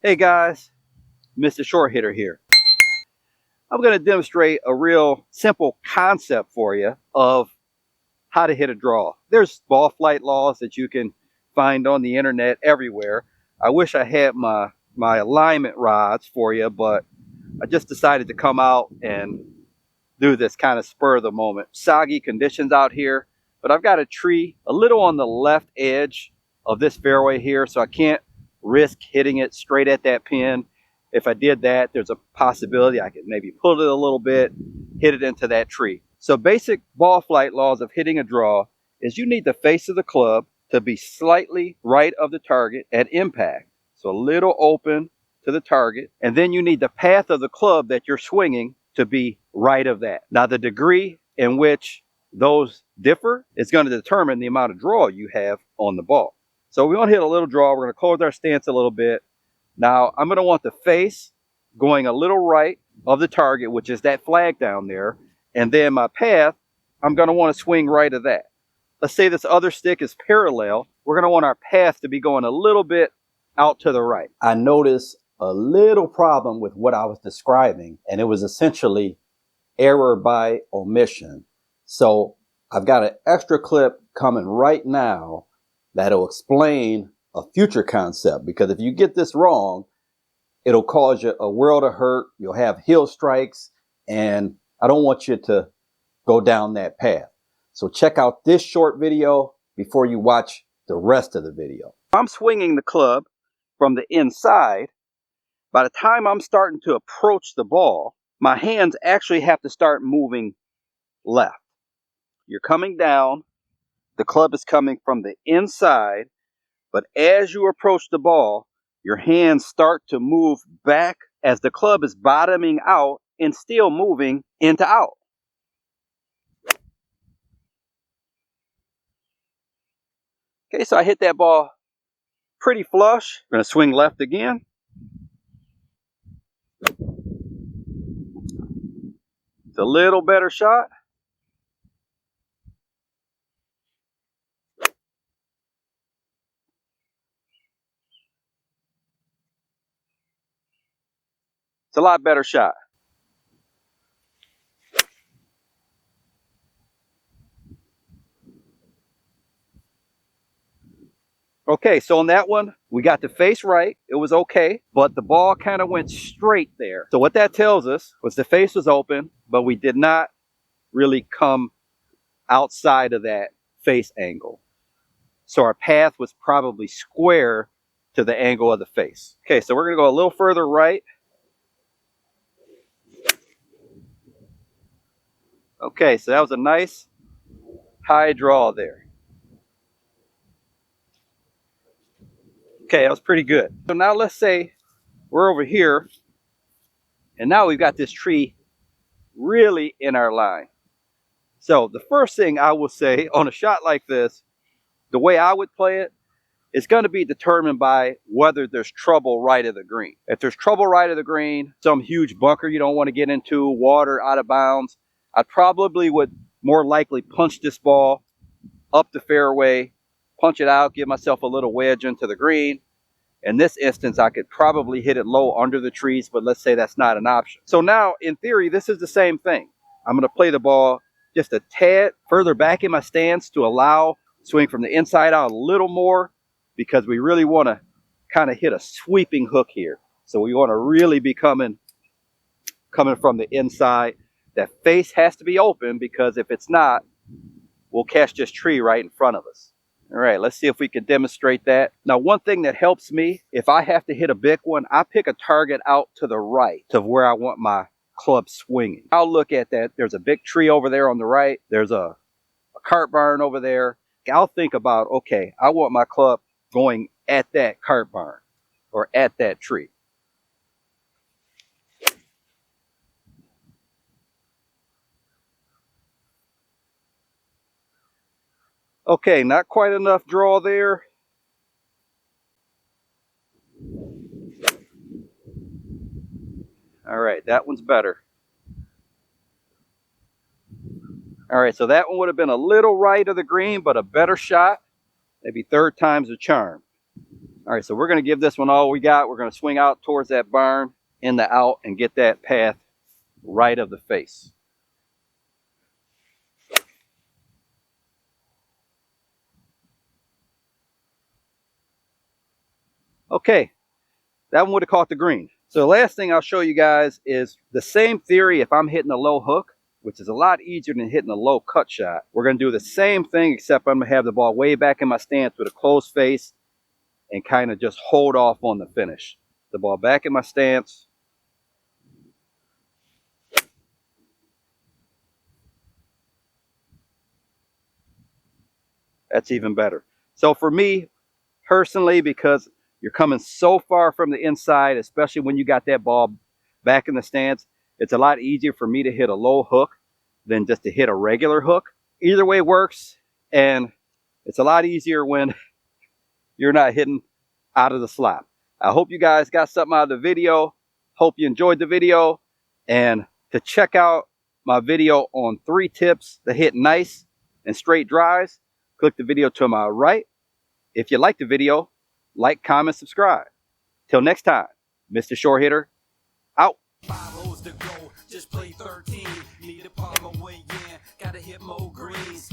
Hey guys, Mr. Short Hitter here. I'm going to demonstrate a real simple concept for you of how to hit a draw. There's ball flight laws that you can find on the internet everywhere. I wish I had my alignment rods for you, but I just decided to come out and do this kind of spur of the moment. Soggy conditions out here, but I've got a tree a little on the left edge of this fairway here, so I can't risk hitting it straight at that pin. If I did that, there's a possibility I could maybe pull it a little bit, hit it into that tree. So basic ball flight laws of hitting a draw is you need the face of the club to be slightly right of the target at impact. So a little open to the target. And then you need the path of the club that you're swinging to be right of that. Now the degree in which those differ is going to determine the amount of draw you have on the ball. So we want to hit a little draw. We're going to close our stance a little bit. Now I'm going to want the face going a little right of the target, which is that flag down there. And then my path, I'm going to want to swing right of that. Let's say this other stick is parallel. We're going to want our path to be going a little bit out to the right. I noticed a little problem with what I was describing, and it was essentially error by omission. So I've got an extra clip coming right now that'll explain a future concept, because if you get this wrong, it'll cause you a world of hurt. You'll have heel strikes, and I don't want you to go down that path. So check out this short video before you watch the rest of the video. I'm swinging the club from the inside. By the time I'm starting to approach the ball, my hands actually have to start moving left. You're coming down, the club is coming from the inside, but as you approach the ball, your hands start to move back as the club is bottoming out and still moving into out. Okay, so I hit that ball pretty flush. I'm going to swing left again. It's a little better shot. It's a lot better shot. Okay, so on that one, we got the face right. It was okay, but the ball kind of went straight there. So what that tells us was the face was open, but we did not really come outside of that face angle. So our path was probably square to the angle of the face. Okay, so we're going to go a little further right. Okay, so that was a nice high draw there. Okay, that was pretty good. So now let's say we're over here, and now we've got this tree really in our line. So the first thing I will say on a shot like this, the way I would play it, is going to be determined by whether there's trouble right of the green. If there's trouble right of the green, some huge bunker you don't want to get into, water out of bounds, I probably would more likely punch this ball up the fairway, punch it out, give myself a little wedge into the green. In this instance, I could probably hit it low under the trees, but let's say that's not an option. So now, in theory, this is the same thing. I'm going to play the ball just a tad further back in my stance to allow swing from the inside out a little more, because we really want to kind of hit a sweeping hook here. So we want to really be coming from the inside. That face has to be open, because if it's not, we'll catch this tree right in front of us. All right, let's see if we can demonstrate that. Now, one thing that helps me, if I have to hit a big one, I pick a target out to the right to where I want my club swinging. I'll look at that. There's a big tree over there on the right. There's a cart barn over there. I'll think about, okay, I want my club going at that cart barn or at that tree. Okay, not quite enough draw there. All right, that one's better. All right, so that one would have been a little right of the green, but a better shot. Maybe third time's a charm. All right, so we're going to give this one all we got. We're going to swing out towards that barn in the out and get that path right of the face. Okay, that one would have caught the green. So the last thing I'll show you guys is the same theory if I'm hitting a low hook, which is a lot easier than hitting a low cut shot. We're going to do the same thing, except I'm going to have the ball way back in my stance with a closed face and kind of just hold off on the finish. The ball back in my stance. That's even better. So for me, personally, because you're coming so far from the inside, especially when you got that ball back in the stance, it's a lot easier for me to hit a low hook than just to hit a regular hook. Either way works, and it's a lot easier when you're not hitting out of the slot. I hope you guys got something out of the video. Hope you enjoyed the video. And to check out my video on 3 tips to hit nice and straight drives, click the video to my right. If you like the video, like, comment, subscribe. Till next time, Mr. Short Hitter, out. 5 holes to go, just play 13. Need a palm away, yeah. Gotta hit more greens.